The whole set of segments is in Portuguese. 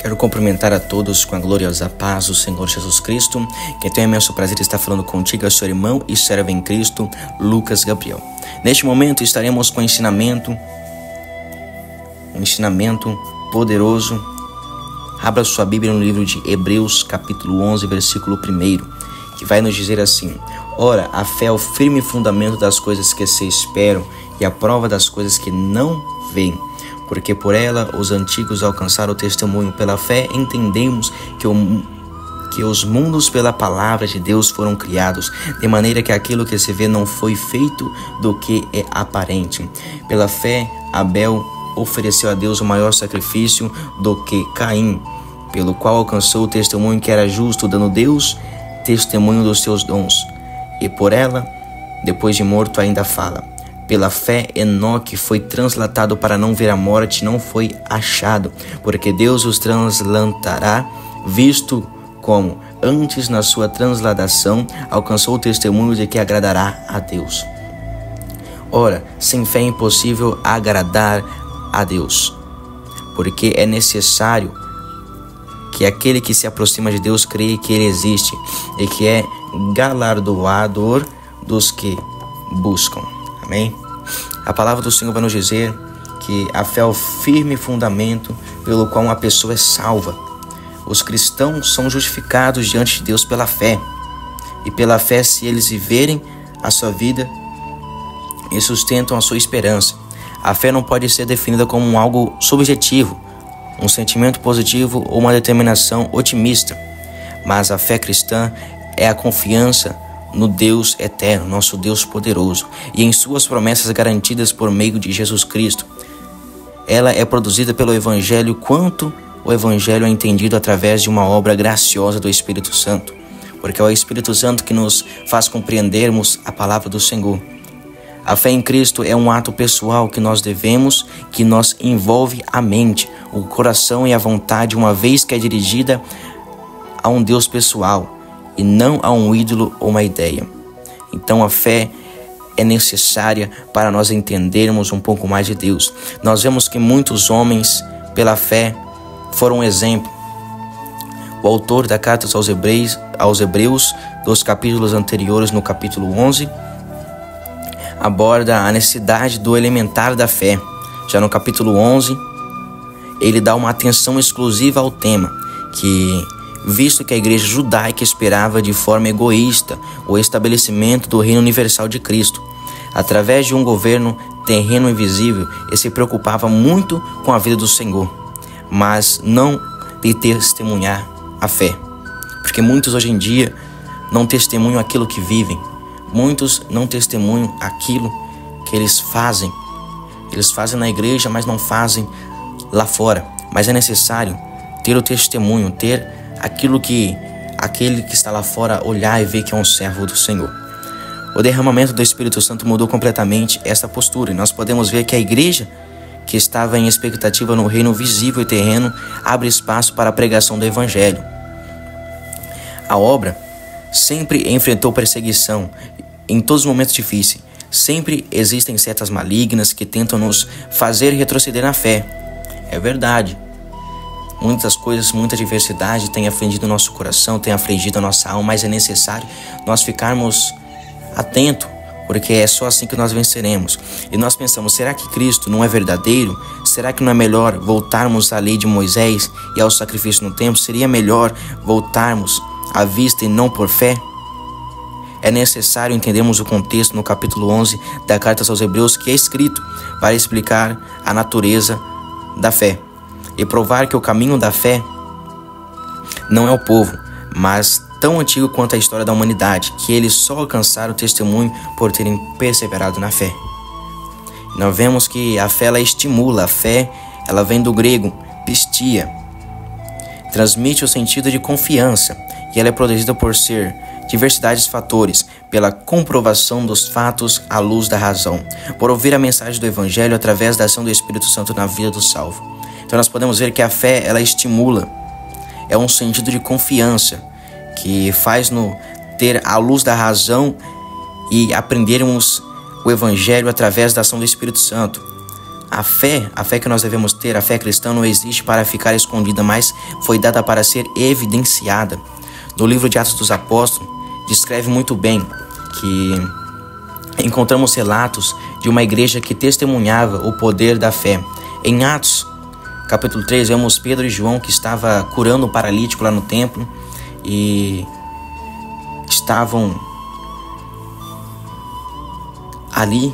Quero cumprimentar a todos com a gloriosa paz do Senhor Jesus Cristo. Quem tem o imenso prazer de estar falando contigo é o seu irmão e servo em Cristo, Lucas Gabriel. Neste momento estaremos com um ensinamento poderoso. Abra sua Bíblia no livro de Hebreus, capítulo 11, versículo 1, que vai nos dizer assim: Ora, a fé é o firme fundamento das coisas que se esperam e a prova das coisas que não veem. Porque por ela os antigos alcançaram o testemunho. Pela fé entendemos que os mundos pela palavra de Deus foram criados, de maneira que aquilo que se vê não foi feito do que é aparente. Pela fé, Abel ofereceu a Deus o maior sacrifício do que Caim, pelo qual alcançou o testemunho que era justo, dando Deus testemunho dos seus dons. E por ela, depois de morto, ainda fala. Pela fé, Enoque foi translatado para não ver a morte, não foi achado, porque Deus os translatará, visto como, antes na sua transladação, alcançou o testemunho de que agradará a Deus. Ora, sem fé é impossível agradar a Deus, porque é necessário que aquele que se aproxima de Deus creia que Ele existe e que é galardoador dos que buscam. Amém? A palavra do Senhor vai nos dizer que a fé é o firme fundamento pelo qual uma pessoa é salva. Os cristãos são justificados diante de Deus pela fé. E pela fé, se eles viverem a sua vida e sustentam a sua esperança. A fé não pode ser definida como algo subjetivo, um sentimento positivo ou uma determinação otimista. Mas a fé cristã é a confiança no Deus eterno, nosso Deus poderoso, e em suas promessas garantidas por meio de Jesus Cristo. Ela é produzida pelo Evangelho, quanto o Evangelho é entendido através de uma obra graciosa do Espírito Santo, porque é o Espírito Santo que nos faz compreendermos a palavra do Senhor. A fé em Cristo é um ato pessoal que nós devemos, que nos envolve a mente, o coração e a vontade, uma vez que é dirigida a um Deus pessoal, e não a um ídolo ou uma ideia. Então a fé é necessária para nós entendermos um pouco mais de Deus. Nós vemos que muitos homens, pela fé, foram um exemplo. O autor da carta aos Hebreus, dos capítulos anteriores, no capítulo 11, aborda a necessidade do elementar da fé. Já no capítulo 11, ele dá uma atenção exclusiva ao tema, visto que a igreja judaica esperava de forma egoísta o estabelecimento do reino universal de Cristo, através de um governo terreno invisível, e se preocupava muito com a vida do Senhor, mas não de testemunhar a fé. Porque muitos hoje em dia não testemunham aquilo que vivem, muitos não testemunham aquilo que eles fazem. Eles fazem na igreja, mas não fazem lá fora. Mas é necessário ter o testemunho, ter aquilo que aquele que está lá fora olhar e ver que é um servo do Senhor. O derramamento do Espírito Santo mudou completamente essa postura, e nós podemos ver que a igreja, que estava em expectativa no reino visível e terreno, abre espaço para a pregação do Evangelho. A obra sempre enfrentou perseguição em todos os momentos difíceis. Sempre existem setas malignas que tentam nos fazer retroceder na fé. É verdade. Muitas coisas, muita diversidade tem afligido o nosso coração, tem afligido a nossa alma, mas é necessário nós ficarmos atentos, porque é só assim que nós venceremos. E nós pensamos, será que Cristo não é verdadeiro? Será que não é melhor voltarmos à lei de Moisés e ao sacrifício no templo? Seria melhor voltarmos à vista e não por fé? É necessário entendermos o contexto no capítulo 11 da carta aos Hebreus, que é escrito para explicar a natureza da fé e provar que o caminho da fé não é o povo, mas tão antigo quanto a história da humanidade, que eles só alcançaram o testemunho por terem perseverado na fé. Nós vemos que a fé, ela estimula. A fé, ela vem do grego pistia, transmite o sentido de confiança, e ela é produzida por ser diversidade de fatores, pela comprovação dos fatos à luz da razão, por ouvir a mensagem do Evangelho através da ação do Espírito Santo na vida do salvo. Então nós podemos ver que a fé, ela estimula, é um sentido de confiança que faz-nos ter a luz da razão e aprendermos o Evangelho através da ação do Espírito Santo. a fé que nós devemos ter, a fé cristã, não existe para ficar escondida, mas foi dada para ser evidenciada. No livro de Atos dos Apóstolos, descreve muito bem que encontramos relatos de uma igreja que testemunhava o poder da fé. Em Atos, capítulo 3, vemos Pedro e João que estava curando um paralítico lá no templo e estavam ali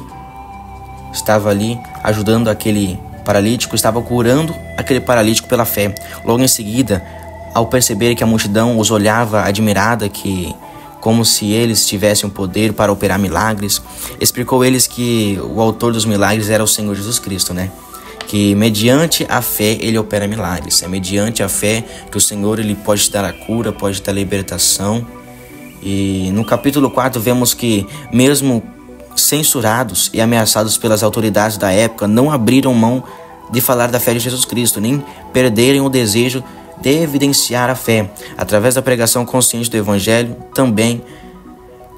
ajudando aquele paralítico, estava curando aquele paralítico pela fé. Logo em seguida, ao perceber que a multidão os olhava admirada, como se eles tivessem o poder para operar milagres, explicou eles que o autor dos milagres era o Senhor Jesus Cristo, Que mediante a fé ele opera milagres. É mediante a fé que o Senhor ele pode te dar a cura, pode te dar a libertação. E no capítulo 4 vemos que mesmo censurados e ameaçados pelas autoridades da época, não abriram mão de falar da fé de Jesus Cristo, nem perderem o desejo de evidenciar a fé. Através da pregação consciente do Evangelho, também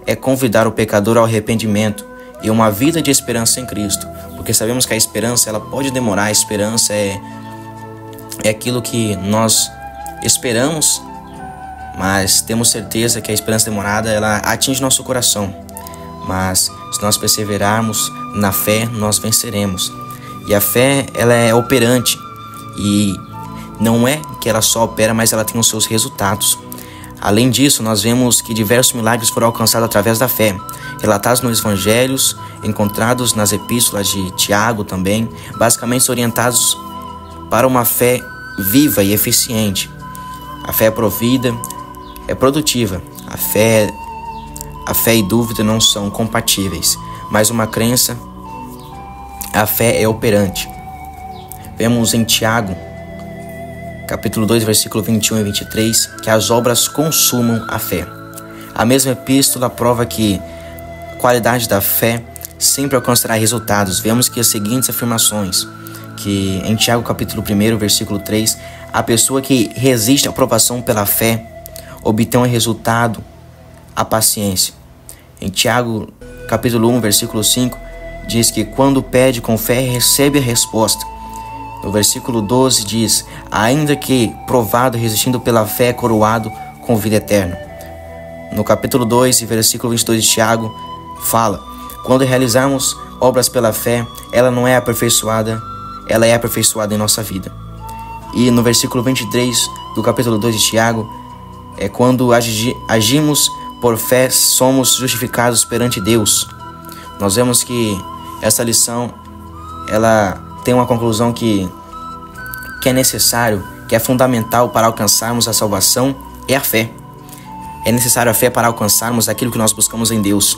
é convidar o pecador ao arrependimento e uma vida de esperança em Cristo. Porque sabemos que a esperança ela pode demorar, a esperança é aquilo que nós esperamos, mas temos certeza que a esperança demorada ela atinge nosso coração. Mas se nós perseverarmos na fé, nós venceremos. E a fé ela é operante e não é que ela só opera, mas ela tem os seus resultados. Além disso, nós vemos que diversos milagres foram alcançados através da fé, relatados nos evangelhos, encontrados nas epístolas de Tiago também, basicamente orientados para uma fé viva e eficiente. A fé é provida, é produtiva. A fé e dúvida não são compatíveis, mas uma crença, a fé é operante. Vemos em Tiago, capítulo 2, versículo 21 e 23, que as obras consumam a fé. A mesma epístola prova que a qualidade da fé sempre alcançará resultados. Vemos que as seguintes afirmações, que em Tiago capítulo 1, versículo 3, a pessoa que resiste à aprovação pela fé obtém um resultado, a paciência. Em Tiago capítulo 1, versículo 5, diz que quando pede com fé, recebe a resposta. No versículo 12 diz, ainda que provado, resistindo pela fé, coroado com vida eterna. No capítulo 2, versículo 22 de Tiago, fala, quando realizarmos obras pela fé, ela é aperfeiçoada em nossa vida. E no versículo 23 do capítulo 2 de Tiago, quando agimos por fé, somos justificados perante Deus. Nós vemos que essa lição, ela tem uma conclusão que é necessário, que é fundamental para alcançarmos a salvação, é a fé. É necessário a fé para alcançarmos aquilo que nós buscamos em Deus.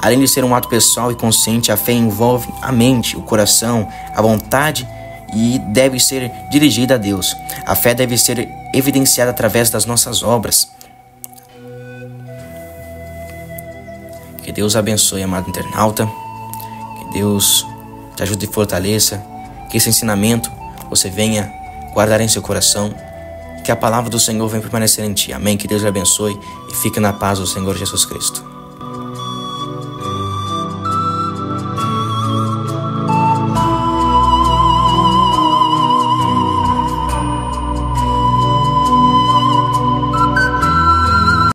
Além de ser um ato pessoal e consciente, a fé envolve a mente, o coração, a vontade e deve ser dirigida a Deus. A fé deve ser evidenciada através das nossas obras. Que Deus abençoe, amado internauta. Que Deus te ajude e fortaleça. Que esse ensinamento você venha guardar em seu coração. Que a palavra do Senhor venha permanecer em ti. Amém. Que Deus te abençoe e fique na paz do Senhor Jesus Cristo.